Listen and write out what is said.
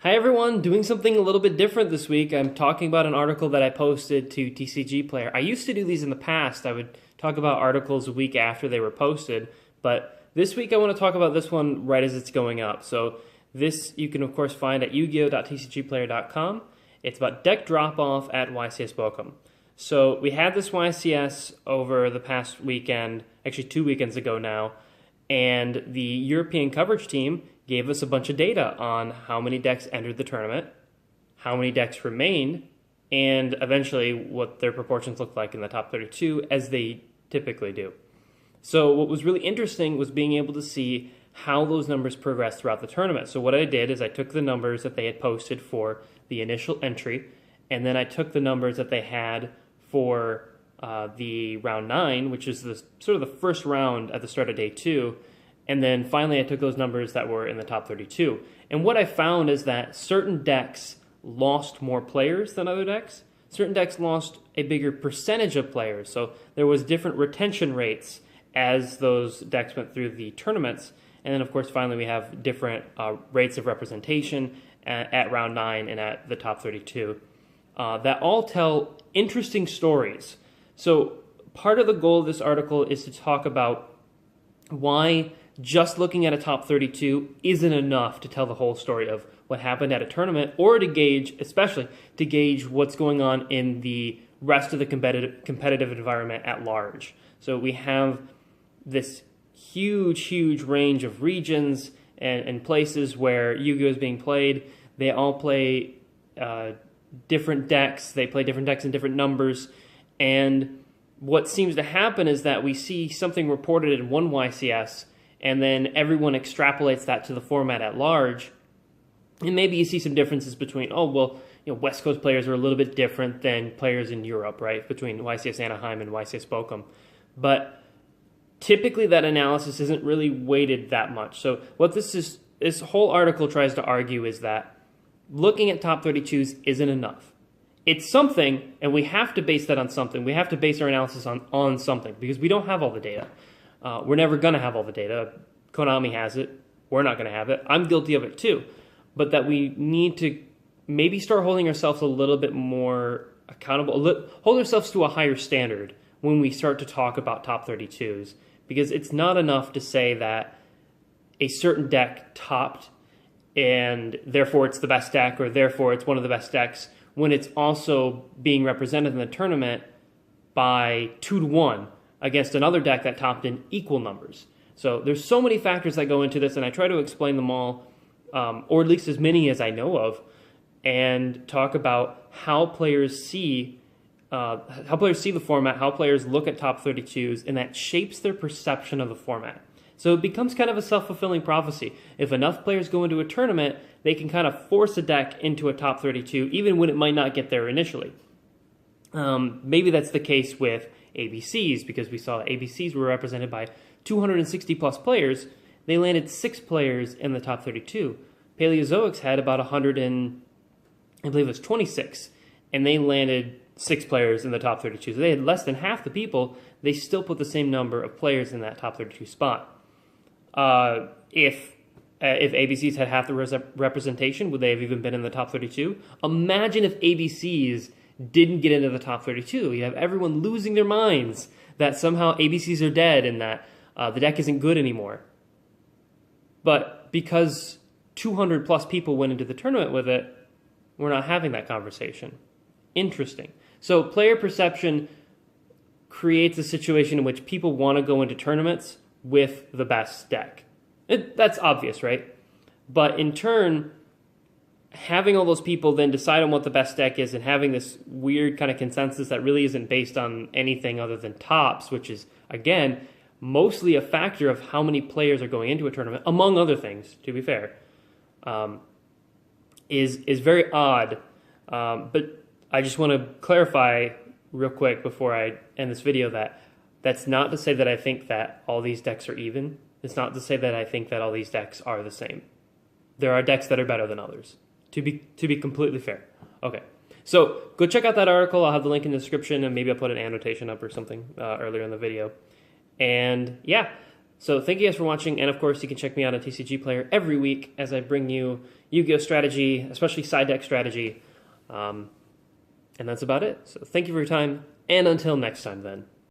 Hi everyone, doing something a little bit different this week. I'm talking about an article that I posted to TCG Player. I used to do these in the past. I would talk about articles a week after they were posted, but this week I want to talk about this one right as it's going up. So this you can of course find at yu-gi-oh.tcgplayer.com. It's about deck drop-off at YCS Bochum. So we had this YCS over the past weekend, actually 2 weekends ago now, and the European coverage team gave us a bunch of data on how many decks entered the tournament, how many decks remained, and eventually what their proportions look like in the top 32, as they typically do. So what was really interesting was being able to see how those numbers progressed throughout the tournament. So what I did is I took the numbers that they had posted for the initial entry, and then I took the numbers that they had for the round 9, which is the sort of the first round at the start of day 2, and then finally I took those numbers that were in the top 32. And what I found is that certain decks lost more players than other decks. Certain decks lost a bigger percentage of players. So there was different retention rates as those decks went through the tournaments. And then of course finally we have different rates of representation at round 9 and at the top 32 that all tell interesting stories. So part of the goal of this article is to talk about why just looking at a top 32 isn't enough to tell the whole story of what happened at a tournament, or to gauge, especially to gauge what's going on in the rest of the competitive environment at large. So we have this huge range of regions and places where Yu-Gi-Oh is being played. They all play different decks. They play different decks in different numbers. And what seems to happen is that we see something reported in one YCS, and then everyone extrapolates that to the format at large. And maybe you see some differences between, West Coast players are a little bit different than players in Europe, right? Between YCS Anaheim and YCS Bochum. But typically that analysis isn't really weighted that much. So what this whole article tries to argue is that looking at top 32s isn't enough. It's something, and we have to base that on something. We have to base our analysis on something, because we don't have all the data. We're never going to have all the data. Konami has it. We're not going to have it. I'm guilty of it too. But that we need to maybe start holding ourselves a little bit more accountable, hold ourselves to a higher standard when we start to talk about top 32s. Because it's not enough to say that a certain deck topped and therefore it's the best deck, or therefore it's one of the best decks, when it's also being represented in the tournament by 2-1 against another deck that topped in equal numbers. So there's so many factors that go into this, and I try to explain them all, or at least as many as I know of, and talk about how players see the format, how players look at top 32s, and that shapes their perception of the format. So it becomes kind of a self-fulfilling prophecy. If enough players go into a tournament, they can kind of force a deck into a top 32, even when it might not get there initially. Maybe that's the case with ABCs, because we saw that ABCs were represented by 260 plus players. They landed 6 players in the top 32. Paleozoics had about 26, and they landed 6 players in the top 32. So they had less than half the people. They still put the same number of players in that top 32 spot. If ABCs had half the representation, would they have even been in the top 32? Imagine if ABCs didn't get into the top 32. You have everyone losing their minds that somehow ABCs are dead and that the deck isn't good anymore. But because 200 plus people went into the tournament with it, we're not having that conversation. Interesting. So player perception creates a situation in which people want to go into tournaments with the best deck. That's obvious, right? But in turn, having all those people then decide on what the best deck is, and having this weird kind of consensus that really isn't based on anything other than tops, which is, again, mostly a factor of how many players are going into a tournament, among other things, to be fair, is very odd. But I just want to clarify real quick before I end this video that that's not to say that I think that all these decks are even. It's not to say that I think that all these decks are the same. There are decks that are better than others, to be completely fair. Okay, so go check out that article. I'll have the link in the description, and maybe I'll put an annotation up or something earlier in the video. And yeah, so thank you guys for watching, and of course you can check me out on TCG Player every week as I bring you Yu-Gi-Oh strategy, especially side deck strategy. And that's about it. So thank you for your time, and until next time then.